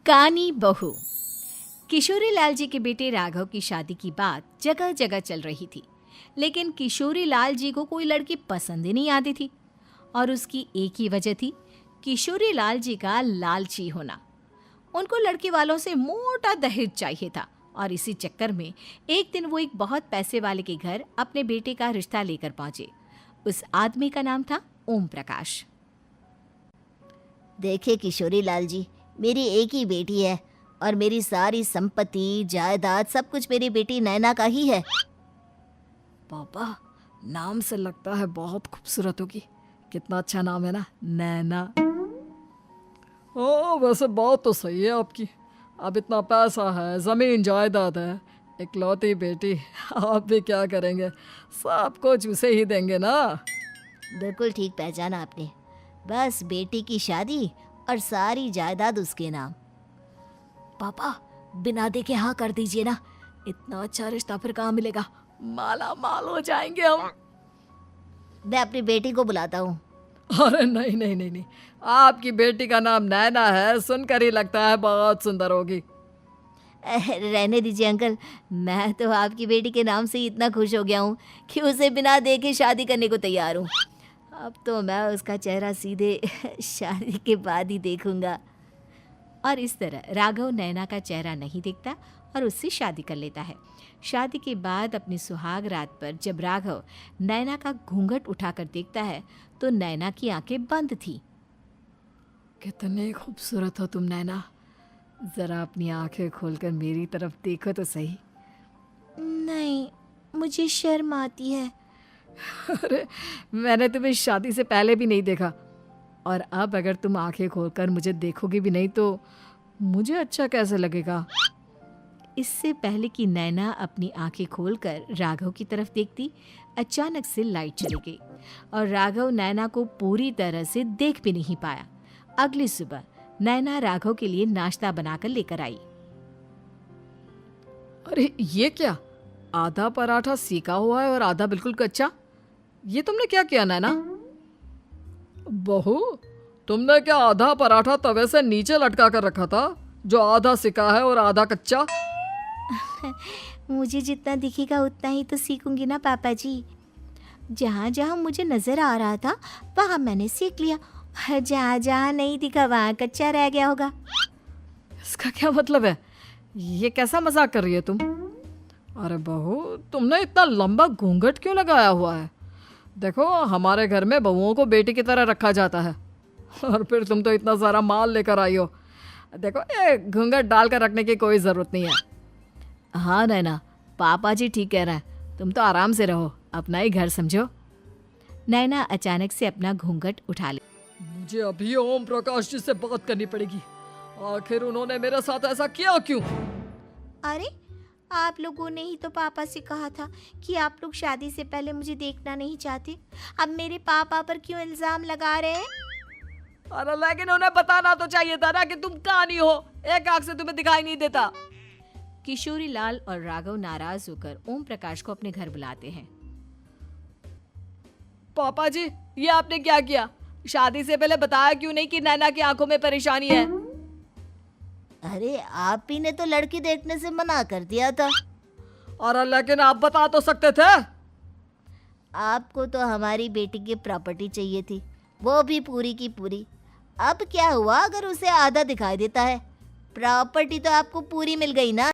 कानी बहू। किशोरी लाल जी के बेटे राघव की शादी की बात जगह जगह चल रही थी, लेकिन किशोरी लाल जी को कोई लड़की पसंद ही नहीं आती थी। और उसकी एक ही वजह थी, किशोरी लाल जी का लालची होना। उनको लड़की वालों से मोटा दहेज चाहिए था और इसी चक्कर में एक दिन वो एक बहुत पैसे वाले के घर अपने बेटे का रिश्ता लेकर पहुंचे। उस आदमी का नाम था ओम प्रकाश। देखिए किशोरी लाल जी, मेरी एक ही बेटी है और मेरी सारी संपत्ति जायदाद सब कुछ मेरी बेटी नैना का ही है। पापा, नाम से लगता है बहुत खूबसूरत होगी। कितना अच्छा नाम है ना, नैना। ओ, वैसे बात तो सही है आपकी। अब इतना पैसा है, जमीन जायदाद है, इकलौती बेटी, आप भी क्या करेंगे? सब कुछ उसे ही देंगे ना। बिल्कुल ठीक पहचाना आपने। बस बेटी की शादी और सारी जायदाद उसके नाम। पापा, बिना देखे हाँ कर दीजिए ना। इतना अच्छा रिश्ता फिर कहाँ मिलेगा? माला माल हो जाएंगे हम। मैं अपनी बेटी को बुलाता हूँ। अरे नहीं नहीं नहीं नहीं, आपकी बेटी का नाम नैना है, सुनकर ही लगता है बहुत सुंदर होगी। रहने दीजिए अंकल, मैं तो आपकी बेटी के नाम से ही इतना खुश हो गया हूँ कि उसे बिना देखे शादी करने को तैयार हूँ। अब तो मैं उसका चेहरा सीधे शादी के बाद ही देखूंगा। और इस तरह राघव नैना का चेहरा नहीं देखता और उससे शादी कर लेता है। शादी के बाद अपनी सुहाग रात पर जब राघव नैना का घूंघट उठाकर देखता है तो नैना की आंखें बंद थी। कितने खूबसूरत हो तुम नैना, जरा अपनी आंखें खोलकर मेरी तरफ देखो तो सही। नहीं, मुझे शर्म आती है। अरे, मैंने तुम्हें शादी से पहले भी नहीं देखा, और अब अगर तुम आंखें खोलकर मुझे देखोगी भी नहीं तो मुझे अच्छा कैसे लगेगा? इससे पहले कि नैना अपनी आंखें खोलकर राघव की तरफ देखती, अचानक से लाइट चली गई और राघव नैना को पूरी तरह से देख भी नहीं पाया। अगली सुबह नैना राघव के लिए नाश्ता बनाकर लेकर आई। अरे ये क्या, आधा पराठा सेका हुआ है और आधा बिल्कुल कच्चा। ये तुमने क्या किया नैना? बहू, तुमने क्या आधा पराठा तवे से नीचे लटका कर रखा था, जो आधा सिका है और आधा कच्चा? मुझे जितना दिखेगा उतना ही तो सीखूंगी ना पापा जी। जहाँ जहाँ मुझे नजर आ रहा था वहाँ मैंने सीख लिया, जहाँ जहाँ नहीं दिखा वहाँ कच्चा रह गया होगा। इसका क्या मतलब है? ये कैसा मजाक कर रही है तुम? अरे बहू, तुमने इतना लंबा घूंघट क्यों लगाया हुआ है? देखो, हमारे घर में बहुओं को बेटी की तरह रखा जाता है, और फिर तुम तो इतना सारा माल लेकर आई हो। देखो, ये घूंघट डालकर रखने की कोई ज़रूरत नहीं है। हाँ नैना, पापा जी ठीक कह रहे हैं, तुम तो आराम से रहो, अपना ही घर समझो। नैना अचानक से अपना घूंघट उठा ले। मुझे अभी ओम प्रकाश जी से बात करनी पड़ेगी। आखिर उन्होंने मेरे साथ ऐसा किया क्यों? अरे, आप लोगों ने ही तो पापा से कहा था कि आप लोग शादी से पहले मुझे देखना नहीं चाहते। अब मेरे पापा पर क्यों इल्जाम लगा रहे हैं? अरे लेकिन उन्हें बताना तो चाहिए था ना कि तुम कहानी हो, एक आंख से तुम्हें दिखाई नहीं देता। किशोरी लाल और राघव नाराज होकर ओम प्रकाश को अपने घर बुलाते हैं। पापा जी, ये आपने क्या किया? शादी से पहले बताया क्यों नहीं कि नैना की आंखों में परेशानी है? अरे, आप ही ने तो लड़की देखने से मना कर दिया था। और लेकिन आप बता तो सकते थे। आपको तो हमारी बेटी की प्रॉपर्टी चाहिए थी, वो भी पूरी की पूरी। अब क्या हुआ अगर उसे आधा दिखाई देता है? प्रॉपर्टी तो आपको पूरी मिल गई ना।